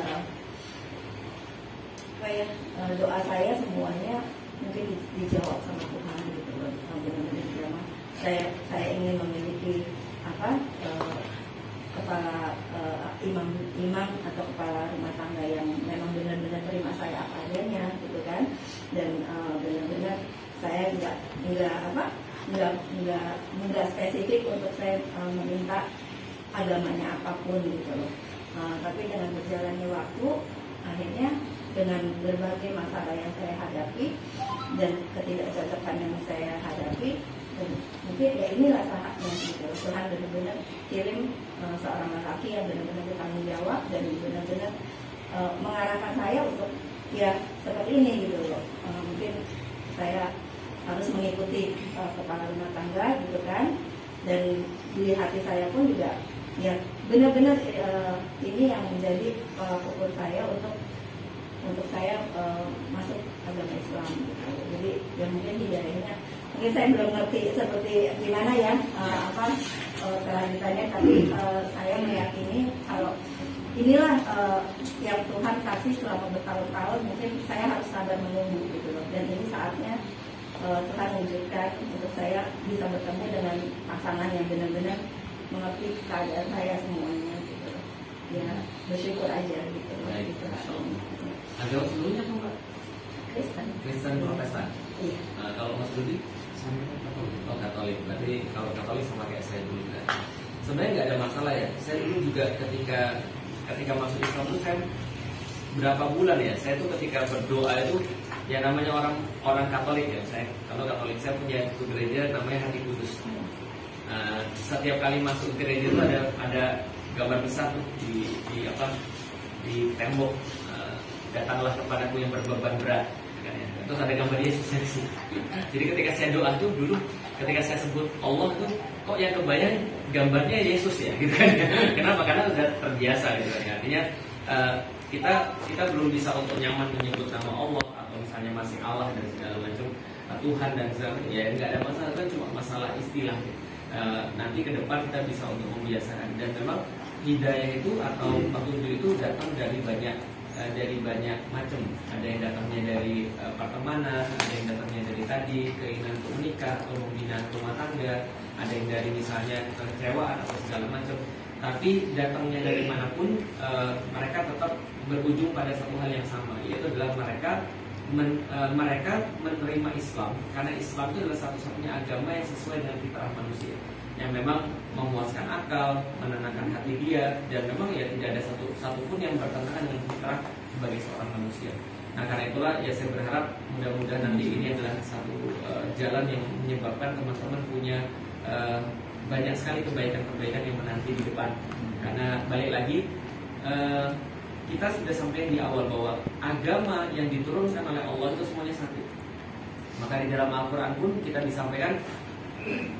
doa saya semuanya mungkin dijawab sama Tuhan gitu loh, benar-benar saya ingin memiliki kepala imam atau kepala rumah tangga yang memang benar-benar terima saya apa adanya gitu kan, dan benar-benar saya nggak spesifik untuk saya meminta agamanya apapun gitu loh, tapi dengan berjalannya waktu akhirnya dengan berbagai masalah yang saya hadapi dan ketidakcocokan yang saya hadapi, dan mungkin ya inilah saatnya gitu. Tuhan benar-benar kirim seorang lelaki yang benar-benar bertanggung jawab dan benar-benar mengarahkan saya untuk ya seperti ini gitu loh. Mungkin saya harus mengikuti kepala rumah tangga gitu kan, dan di hati saya pun juga ya benar-benar ini yang menjadi ukur saya untuk saya masuk agama Islam gitu. Jadi ya mungkin hidayahnya mungkin saya belum ngerti seperti gimana ya kelanjutannya, tapi saya meyakini kalau inilah yang Tuhan kasih selama bertahun-tahun, mungkin saya harus sabar menunggu gitu loh, dan ini saatnya Tuhan wujudkan untuk saya bisa bertemu dengan pasangan yang benar-benar mengerti keadaan saya semuanya gitu loh. Ya bersyukur aja gitu loh.
Agama sebelumnya apa Mbak? Kristen Protestan.
Iya.
Kalau Mas Rudi? Oh Katolik. Berarti kalau Katolik sama kayak saya dulu kan. Sebenarnya nggak ada masalah ya. Saya dulu juga ketika masuk Islam itu saya berapa bulan ya. Saya tuh ketika berdoa itu ya namanya orang Katolik ya. Kalau Katolik saya punya satu gereja namanya Hati Kudus. Setiap kali masuk gereja itu ada gambar besar tuh di tembok. Datanglah kepadaku yang berbeban berat. Terus ada gambar Yesus di sini. Jadi ketika saya doa tuh dulu, ketika saya sebut Allah tuh kok yang kebayang gambarnya Yesus ya, gitu kan? Kenapa? Karena sudah terbiasa gitu kan. Artinya kita belum bisa untuk nyaman menyebut nama Allah, atau misalnya masih Allah dan segala macam Tuhan dan segala macam. Ya nggak ada masalah, kan cuma masalah istilah. Nanti ke depan kita bisa untuk membiasakan, dan memang hidayah itu atau petunjuk itu datang dari banyak macam. Ada yang datangnya dari pertemanan, ada yang datangnya dari tadi keinginan untuk menikah atau membina rumah tangga, ada yang dari misalnya kekecewaan atau segala macam. Tapi datangnya dari manapun, mereka tetap berujung pada satu hal yang sama, yaitu adalah mereka menerima Islam, karena Islam itu adalah satu-satunya agama yang sesuai dengan fitrah manusia, yang memang memuaskan akal, menenangkan hati dia, dan memang ya tidak ada satupun yang bertentangan dengan fitrah sebagai seorang manusia. Nah karena itulah ya saya berharap mudah-mudahan nanti ini adalah satu jalan yang menyebabkan teman-teman punya banyak sekali kebaikan-kebaikan yang menanti di depan. Karena balik lagi kita sudah sampai di awal bahwa agama yang diturunkan oleh Allah itu semuanya satu. Maka di dalam Al-Quran pun kita disampaikan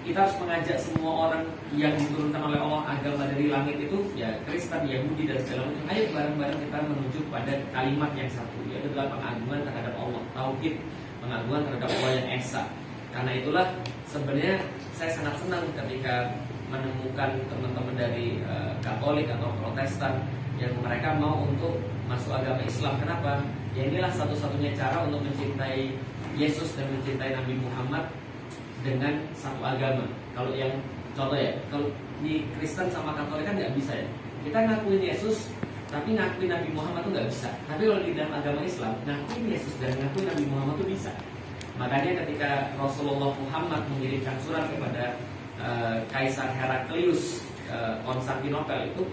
kita harus mengajak semua orang yang diturunkan oleh Allah agama dari langit itu, ya Kristen, Yahudi dan segala macam, ayo bareng-bareng kita menuju pada kalimat yang satu, yaitu adalah pengagungan terhadap Allah, tauhid, pengagungan terhadap Allah yang esa. Karena itulah sebenarnya saya sangat senang ketika menemukan teman-teman dari Katolik atau Protestan yang mereka mau untuk masuk agama Islam. Kenapa? Ya inilah satu-satunya cara untuk mencintai Yesus dan mencintai Nabi Muhammad dengan satu agama. Kalau yang contoh ya, kalau di Kristen sama Katolik kan nggak bisa ya. Kita ngakuin Yesus, tapi ngakuin Nabi Muhammad tuh nggak bisa. Tapi kalau di dalam agama Islam, ngakuin Yesus dan ngakuin Nabi Muhammad tuh bisa. Makanya ketika Rasulullah Muhammad mengirimkan surat kepada Kaisar Heraklius Konstantinopel itu,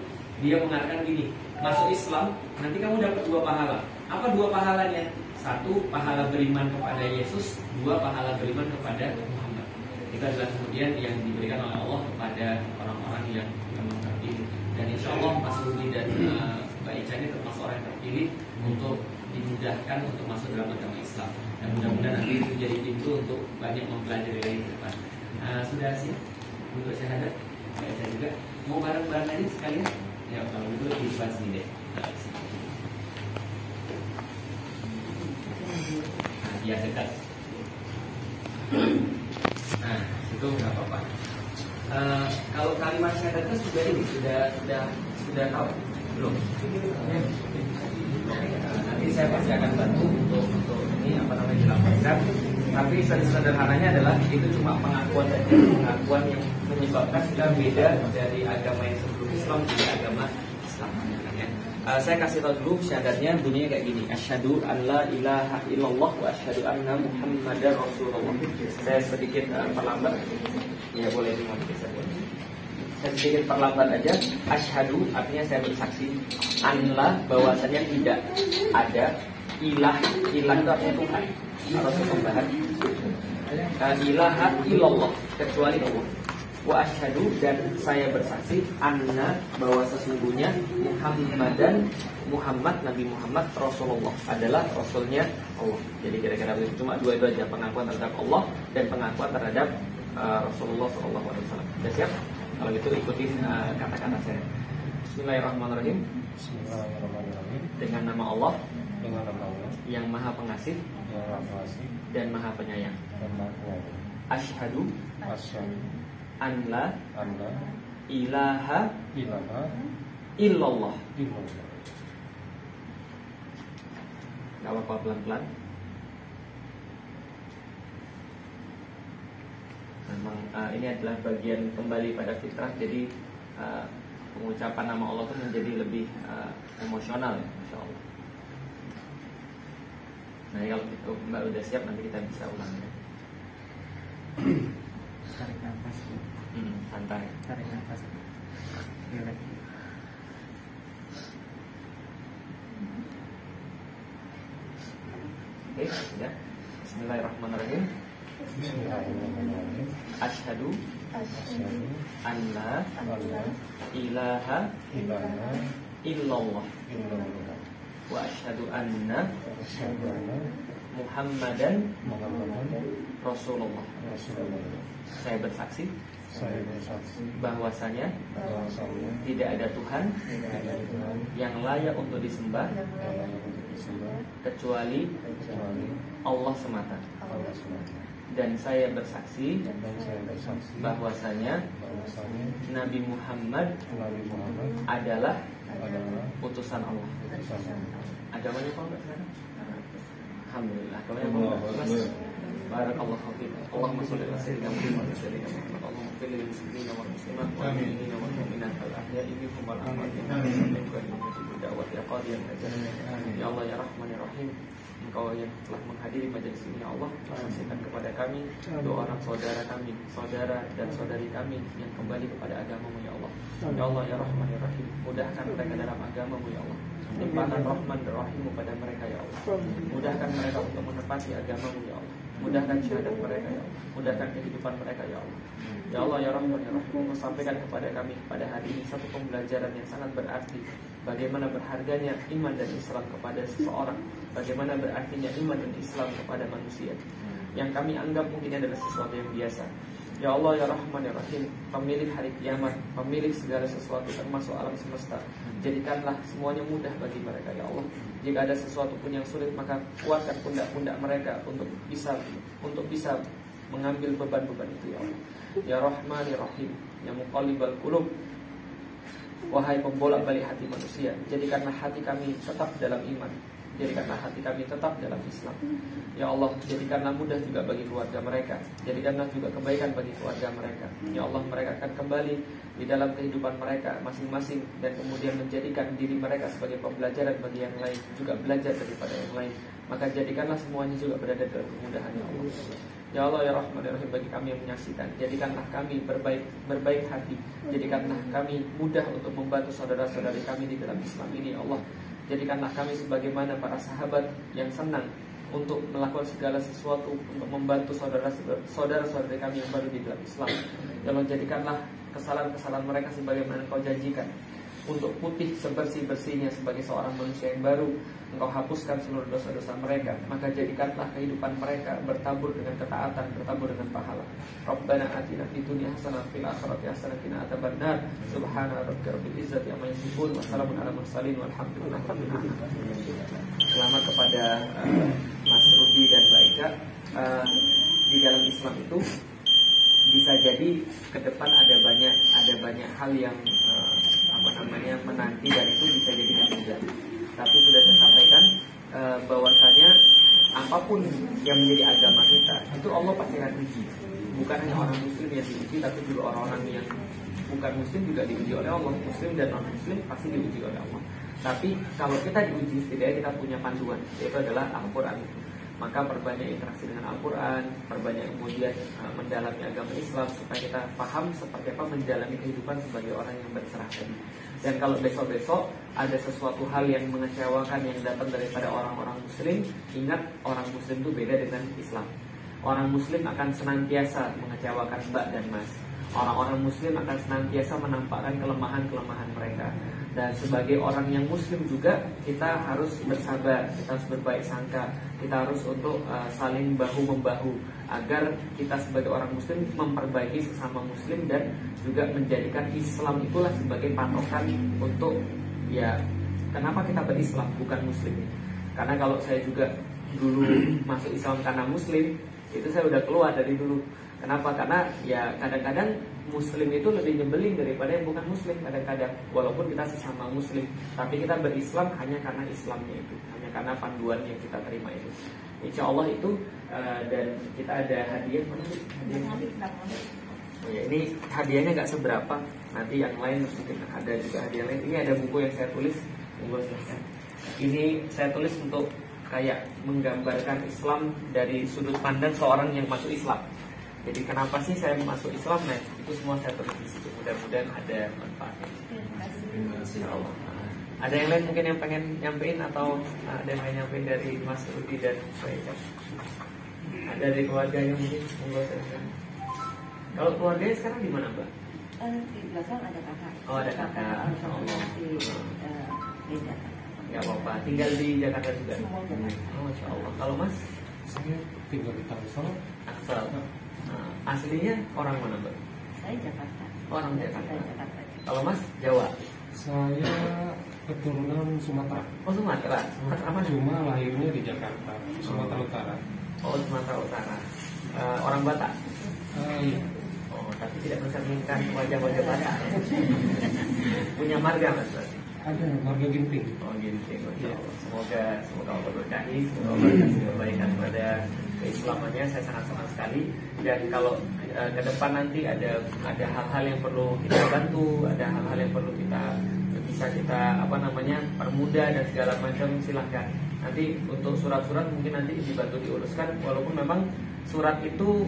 dia mengatakan gini, masuk Islam nanti kamu dapat 2 pahala. Apa 2 pahalanya? 1 pahala beriman kepada Yesus, 2 pahala beriman kepada Muhammad. Itu adalah kemudian yang diberikan oleh Allah kepada orang-orang yang memang terpilih. Dan insya Allah Mas Rudi dan Mbak Pak Ica ini termasuk orang yang terpilih untuk dimudahkan untuk masuk dalam agama Islam. Dan mudah-mudahan nanti itu jadi pintu untuk banyak mempelajari lagi ke depan. Sudah siap untuk syahadat? Pak Ica juga mau bareng-bareng aja sekalian? Ya kalau itu di depan sini deh. Biar dekat. Nah, itu nggak apa-apa. Kalau kalimat syahadatnya sudah tahu belum? Nanti saya pasti akan bantu untuk ini dilaporkan. Tapi sederhananya adalah itu cuma pengakuan saja, pengakuan yang menyebabkan kita beda dari agama yang sebelum Islam ke agama Islam. Saya kasih tahu dulu syahadatnya bunyinya kayak gini. Asyhadu an la ilaha illallah wa asyhadu anna Muhammadar Rasulullah. Saya sedikit perlambat. Ya boleh dimatikan saja. Saya sedikit perlambat aja. Asyhadu artinya saya bersaksi. An la bahwasanya tidak ada ilah itu artinya Tuhan atau sesembahan. Ilaha illallah kecuali Allah. Wa asyhadu dan saya bersaksi anna bahwa sesungguhnya Muhammad Nabi Muhammad Rasulullah adalah Rasulnya Allah. Jadi kira-kira begitu, cuma dua itu aja, pengakuan terhadap Allah dan pengakuan terhadap Rasulullah SAW. Sudah siap? Kalau gitu ikutin kata-kata saya. Bismillahirrahmanirrahim.
Bismillahirrahmanirrahim.
Dengan nama Allah yang Maha Pengasih dan Maha Penyayang. Asyhadu an la ilaha illallah. Gak apa-apa, pelan-pelan. Memang ini adalah bagian kembali pada fitrah. Jadi pengucapan nama Allah itu menjadi lebih emosional ya, Masya Allah. Nah kalau kita, Mbak udah siap, nanti kita bisa ulang ya.
Tarik nafas.
Santai.
Tarik nafas. Relax.
Oke, sudah. Bismillahirrahmanirrahim. Asyhadu an la ilaha illallah wa asyhadu anna Muhammadan Rasulullah. Saya bersaksi bahwasanya tidak ada Tuhan yang layak untuk disembah kecuali Allah semata. Dan saya bersaksi bahwasanya Nabi Muhammad adalah utusan Allah. Agamanya apa enggak sekarang? Alhamdulillah. Agamanya apa enggak? Barakallahu fiik. Allahumma shalli ala sayyidina Muhammad wa sallim. Allahumma fil lil muslimina wal muslimat wal mu'minina wal mu'minat al ahya'i minhum wal amwat. Ya Allah ya Rahman ya Rahim. Engkau yang telah menghadiri majelis ini ya Allah, sampaikan kepada kami doa orang saudara kami, saudara dan saudari kami yang kembali kepada agama-Mu ya Allah. Ya Allah ya Rahman ya Rahim, mudahkan mereka dalam agama-Mu ya Allah. Limpahkan Rahman dan Rahim-Mu pada mereka ya Allah. Mudahkan mereka untuk menepati agama-Mu ya Allah. Mudahkan syahadat mereka ya Allah. Mudahkan kehidupan mereka ya Allah. Ya Allah ya Rahman ya Rahim, Engkau sampaikan kepada kami pada hari ini satu pembelajaran yang sangat berarti. Bagaimana berharganya iman dan Islam kepada seseorang, bagaimana berartinya iman dan Islam kepada manusia yang kami anggap mungkin adalah sesuatu yang biasa. Ya Allah ya Rahman ya Rahim, pemilik hari kiamat, pemilik segala sesuatu termasuk alam semesta, jadikanlah semuanya mudah bagi mereka ya Allah. Jika ada sesuatu pun yang sulit, maka kuatkan pundak-pundak mereka untuk bisa mengambil beban-beban itu ya Allah. Ya Rahman ya Rahim, ya Muqallibal Qulub, wahai pembolak-balik hati manusia, jadikanlah hati kami tetap dalam iman, jadikanlah hati kami tetap dalam Islam. Ya Allah, jadikanlah mudah juga bagi keluarga mereka, jadikanlah juga kebaikan bagi keluarga mereka. Ya Allah, mereka akan kembali di dalam kehidupan mereka masing-masing dan kemudian menjadikan diri mereka sebagai pembelajaran bagi yang lain, juga belajar daripada yang lain. Maka jadikanlah semuanya juga berada dalam kemudahan ya Allah. Ya Allah ya Rahman ya Rahim, bagi kami yang menyaksikan, jadikanlah kami berbaik hati, jadikanlah kami mudah untuk membantu saudara-saudari kami di dalam Islam ini ya Allah. Jadikanlah kami sebagaimana para sahabat yang senang untuk melakukan segala sesuatu untuk membantu saudara-saudari kami yang baru di dalam Islam. Ya Allah, jadikanlah kesalahan-kesalahan mereka sebagaimana Engkau janjikan.
untuk putih sebersih-bersihnya sebagai seorang manusia yang baru. Engkau hapuskan seluruh dosa-dosa mereka, maka jadikanlah kehidupan mereka bertabur dengan ketaatan, bertabur dengan pahala. Rabbana atina fid dunya hasanah wa fil akhirati hasanah wa qina adzabannar. Subhana rabbika rabbil izzati amma yasifun wa salamun alal mursalin walhamdulillahi rabbil alamin. Selamat kepada Mas Rudi dan Mbak Ika. Di dalam Islam itu bisa jadi ke depan ada banyak hal yang menanti, dan itu bisa jadi tidak mudah. Tapi sudah saya sampaikan bahwasanya apapun yang menjadi agama kita itu Allah pasti akan uji. Bukan hanya orang Muslim yang diuji, tapi juga orang-orang yang bukan Muslim juga diuji oleh Allah. Muslim dan non Muslim pasti diuji oleh Allah. Tapi kalau kita diuji, setidaknya kita punya panduan, yaitu adalah Al-Quran. Maka perbanyak interaksi dengan Al-Quran, perbanyak kemudian mendalami agama Islam, supaya kita paham seperti apa menjalani kehidupan sebagai orang yang berserah tadi. Dan kalau besok-besok ada sesuatu hal yang mengecewakan yang datang daripada orang-orang Muslim, ingat orang Muslim itu beda dengan Islam. Orang Muslim akan senantiasa mengecewakan Mbak dan Mas. Orang-orang Muslim akan senantiasa menampakkan kelemahan-kelemahan mereka. Dan sebagai orang yang Muslim juga, kita harus bersabar, kita harus berbaik sangka, kita harus untuk saling bahu-membahu, agar kita sebagai orang Muslim memperbaiki sesama Muslim, dan juga menjadikan Islam itulah sebagai patokan untuk, ya, kenapa kita berislam bukan Muslim. Karena kalau saya juga dulu masuk Islam karena Muslim, itu saya udah keluar dari dulu. Kenapa? Karena ya kadang-kadang Muslim itu lebih nyebelin daripada yang bukan Muslim kadang-kadang. Walaupun kita sesama Muslim, tapi kita berislam hanya karena Islamnya itu, hanya karena panduan yang kita terima itu. Insya Allah itu. Dan kita ada hadiah. Mana sih hadiah? Oh ya, ini hadiahnya nggak seberapa. Nanti yang lain mungkin ada juga hadiah lain. Ini ada buku yang saya tulis. Silahkan. Ini saya tulis untuk kayak menggambarkan Islam dari sudut pandang seorang yang masuk Islam. Jadi kenapa sih saya masuk Islam? Nah, itu semua saya tulis di situ. Mudah-mudahan ada manfaatnya. Terima kasih. Ada yang lain mungkin yang pengen nyampein, atau ada yang pengen nyampein dari Mas Rudi dan saya? Ada dari keluarganya mungkin? Kalau keluarganya sekarang di mana, Mbak?
Di belakang ada kakak.
Oh, ada kakak. Insya Allah.
Beda.
Ya apa-apa. Tinggal di Jakarta juga.
Oh,
Insya Allah. Kalau Mas?
Saya tinggal di Tangsel.
Asal. Aslinya orang mana, Mbak?
Saya Jakarta.
Orang Jakarta.
Jakarta.
Kalau Mas Jawa?
Saya keturunan Sumatera.
Oh, Sumatera. Sumatera apa?
Cuma lahirnya di Jakarta, Sumatera Utara.
Oh, Sumatera Utara. Orang Batak?
Iya.
Oh, tapi tidak mencerminkan wajah-wajah Batak. Punya marga, Mas?
Ada marga Ginting.
Oh, Ginting. Semoga Allah berkahi, semoga Allah kasih kebaikan pada keislamannya. Saya sangat senang sekali. Dan kalau ke depan nanti ada hal-hal yang perlu kita bantu, ada hal-hal yang perlu bisa kita permudah dan segala macam, silahkan. Nanti untuk surat-surat mungkin nanti dibantu diuruskan, walaupun memang surat itu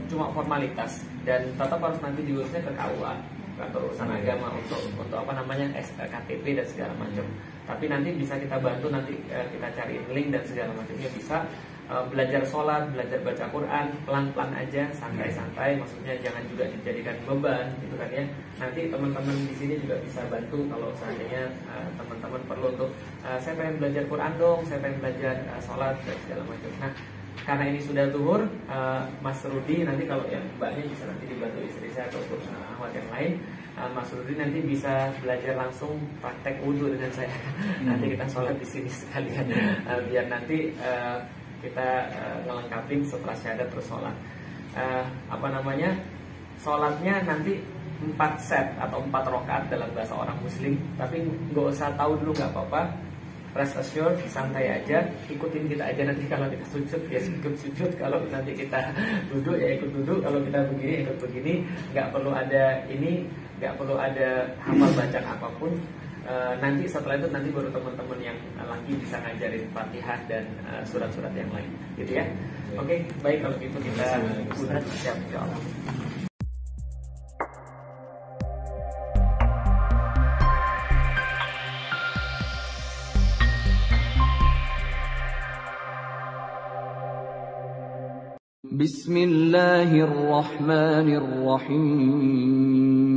cuma formalitas, dan tetap harus nanti diurusnya ke KUA, kantor urusan agama, untuk KTP dan segala macam. Tapi nanti bisa kita bantu, nanti kita cari link dan segala macamnya, bisa belajar sholat, belajar baca Quran, pelan-pelan aja, santai-santai. Maksudnya jangan juga dijadikan beban, gitu kan ya. Nanti teman-teman di sini juga bisa bantu kalau seandainya teman-teman perlu untuk saya pengen belajar Quran dong, saya pengen belajar sholat dan segala macam. Nah, karena ini sudah zuhur, Mas Rudi nanti kalau yang mbaknya bisa nanti dibantu istri saya ataupun akhwat yang lain. Mas Rudi nanti bisa belajar langsung praktek wudhu dengan saya. Nanti kita sholat di sini sekalian, biar nanti kita ngelengkapin setelah syahadat terus sholat. Sholatnya nanti 4 set atau 4 rakaat dalam bahasa orang Muslim. Tapi nggak usah tahu dulu, nggak apa-apa. Rest assured, santai aja, ikutin kita aja. Nanti kalau kita sujud ya ikut sujud, kalau nanti kita duduk ya ikut duduk, kalau kita begini ikut begini. Nggak perlu ada nggak perlu ada hafal bacaan apapun. Nanti setelah itu nanti baru teman-teman yang lagi bisa ngajarin Fatihah dan surat-surat yang lain, gitu ya. Oke, baik, kalau gitu kita sudah siap, insyaallah.
Bismillahirrahmanirrahim.